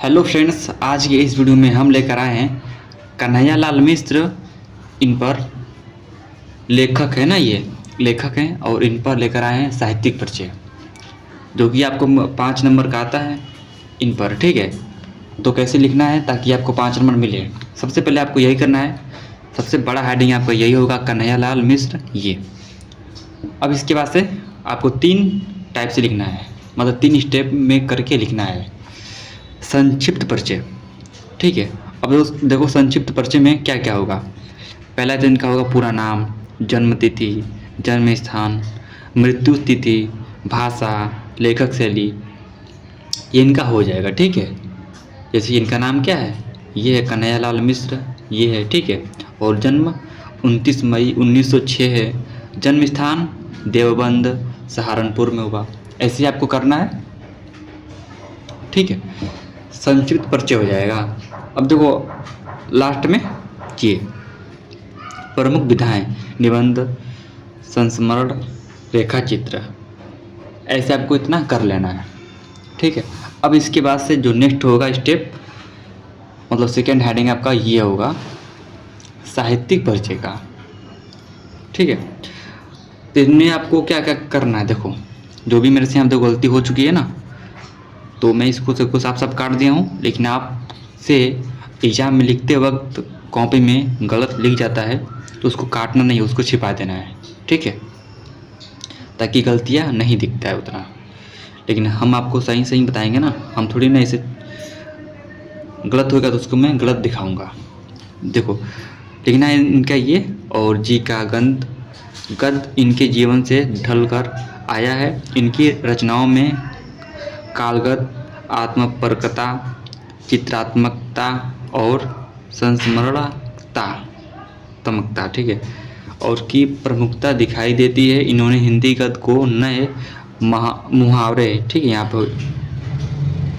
Hello friends, आज के इस वीडियो में हम लेकर आए हैं कन्हैयालाल मिश्र। इन पर लेखक है ना, ये लेखक हैं और इन पर लेकर आए हैं साहित्यिक परिचय, जो कि आपको 5 नंबर का आता है इन पर। ठीक है, तो कैसे लिखना है ताकि आपको 5 नंबर मिले। सबसे पहले आपको यही करना है, सबसे बड़ा हेडिंग आपका यही होगा, कन्हैयालाल मिश्र ये। अब इसके बाद से आपको 3 टाइप से लिखना है, मतलब 3 स्टेप में करके लिखना है। संक्षिप्त परिचय, ठीक है। अब देखो संक्षिप्त परिचय में क्या क्या होगा। पहला तो इनका होगा पूरा नाम, जन्म तिथि, जन्म स्थान, मृत्यु तिथि, भाषा, लेखक शैली, ये इनका हो जाएगा। ठीक है, जैसे इनका नाम क्या है, ये है कन्हैयालाल मिश्र, ये है। ठीक है, और जन्म 29 मई 1906 है। जन्म स्थान देवबंद सहारनपुर में हुआ। ऐसे आपको करना है। ठीक है, संक्षिप्त परिचय हो जाएगा। अब देखो लास्ट में ये प्रमुख विधाएं, निबंध, संस्मरण, रेखा चित्र, ऐसे आपको इतना कर लेना है। ठीक है, अब इसके बाद से जो नेक्स्ट होगा स्टेप, मतलब सेकेंड हेडिंग आपका ये होगा साहित्यिक परिचय का। ठीक है, तो इसमें आपको क्या क्या करना है। देखो जो भी मेरे से यहाँ पे गलती हो चुकी है ना, तो मैं इसको सबको साफ साफ काट दिया हूँ, लेकिन आपसे एग्जाम में लिखते वक्त कॉपी में गलत लिख जाता है तो उसको काटना नहीं, उसको छिपा देना है। ठीक है, ताकि गलतियाँ नहीं दिखता है उतना। लेकिन हम आपको सही सही बताएंगे ना, हम थोड़ी ना ऐसे गलत होगा तो उसको मैं गलत दिखाऊंगा। देखो लिखना है इनका ये, और जी का गद्य इनके जीवन से ढलकर आया है। इनकी रचनाओं में कालगत आत्मपरकता, चित्रात्मकता और संस्मरणात्मकता, ठीक है, और की प्रमुखता दिखाई देती है। इन्होंने हिंदी गद्य को नए मुहावरे, ठीक है, यहाँ पर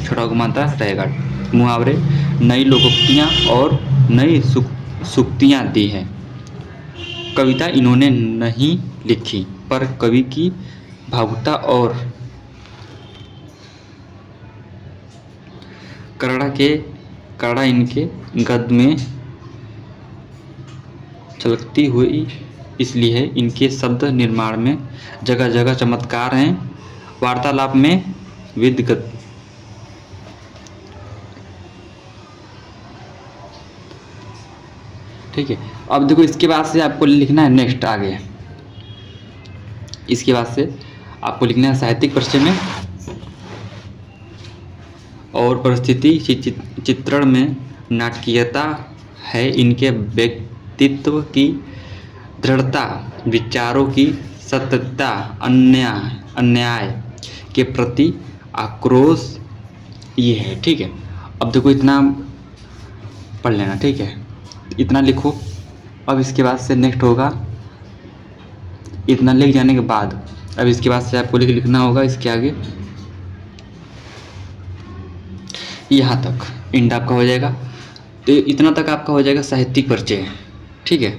छोटा घुमाता रहेगा, मुहावरे, नई लोकोक्तियाँ और नई सूक्तियाँ दी हैं। कविता इन्होंने नहीं लिखी, पर कवि की भावुकता और कड़ा इनके गद्य में छलकती हुई इसलिए इनके शब्द निर्माण में जगह जगह चमत्कार हैं। वार्तालाप में विद्गत, ठीक है। अब देखो इसके बाद से आपको लिखना है नेक्स्ट आगे, इसके बाद से आपको लिखना है साहित्यिक परिचय में और परिस्थिति चित्रण में नाटकीयता है। इनके व्यक्तित्व की दृढ़ता, विचारों की सत्यता, अन्याय के प्रति आक्रोश, ये है। ठीक है, अब देखो इतना पढ़ लेना। ठीक है, इतना लिखो। अब इसके बाद से नेक्स्ट होगा, इतना लिख जाने के बाद अब इसके बाद से आपको लिखना होगा इसके आगे, यहाँ तक एंड आपका हो जाएगा। तो इतना तक आपका हो जाएगा साहित्यिक परिचय। ठीक है,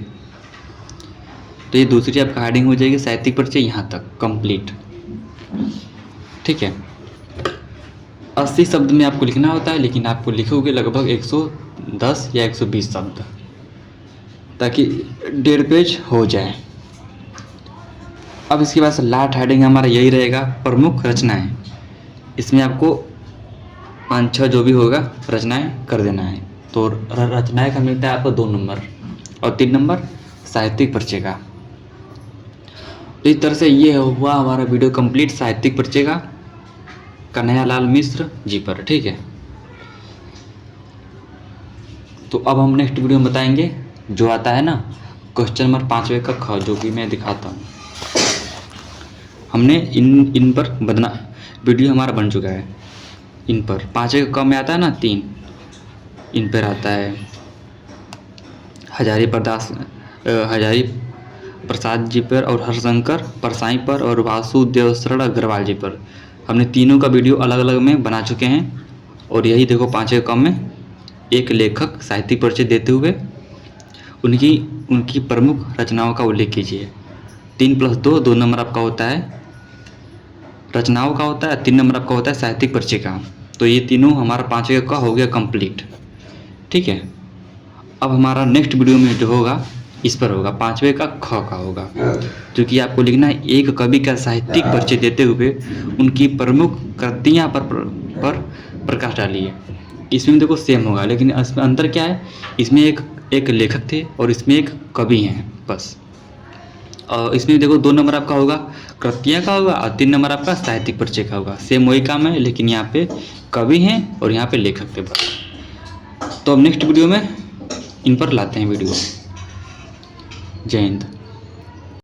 तो ये दूसरी आपका हेडिंग हो जाएगी साहित्यिक परिचय, यहाँ तक कंप्लीट। ठीक है, 80 शब्द में आपको लिखना होता है, लेकिन आपको लिखोगे लगभग 110 या 120 शब्द, ताकि 1.5 पेज हो जाए। अब इसके बाद लास्ट हेडिंग हमारा यही रहेगा, प्रमुख रचनाएं। इसमें आपको 5-6 जो भी होगा रचनाएं कर देना है। तो रचनाएं का मिलता है आपको 2 नंबर और 3 नंबर साहित्यिक परिचय का। तो इस तरह से ये हुआ हमारा वीडियो कंप्लीट साहित्यिक परिचय का कन्हैयालाल मिश्र जी पर। ठीक है, तो अब हम नेक्स्ट वीडियो में बताएंगे जो आता है ना क्वेश्चन नंबर 5वें का ख, जो कि मैं दिखाता हूँ। हमने इन पर बदना वीडियो हमारा बन चुका है। इन पर 5वें का क में आता है ना 3, इन पर आता है हजारी प्रसाद जी पर और हरशंकर परसाई पर और वासुदेव शरण अग्रवाल जी पर। हमने तीनों का वीडियो अलग अलग में बना चुके हैं। और यही देखो 5वें क में एक लेखक साहित्यिक परिचय देते हुए उनकी प्रमुख रचनाओं का उल्लेख कीजिए। 3 + 2 2 नंबर आपका होता है रचनाओं का होता है, 3 नंबर आपका होता है साहित्यिक परिचय का। तो ये तीनों हमारा 5वें का हो गया कंप्लीट। ठीक है, अब हमारा नेक्स्ट वीडियो में जो होगा इस पर होगा 5वें का ख का होगा, जो कि आपको लिखना है एक कवि का साहित्यिक परिचय देते हुए उनकी प्रमुख कृतियाँ पर प्रकाश डालिए। इसमें देखो सेम होगा, लेकिन इसमें अंतर क्या है, इसमें एक लेखक थे और इसमें एक कवि हैं बस। और इसमें देखो 2 नंबर आपका होगा कृतियाँ का होगा और 3 नंबर आपका साहित्यिक परिचय का होगा। सेम वही काम है, लेकिन यहाँ पे कवि हैं और यहाँ पे लेखक थे बस। तो अब नेक्स्ट वीडियो में इन पर लाते हैं वीडियो। जय हिंद।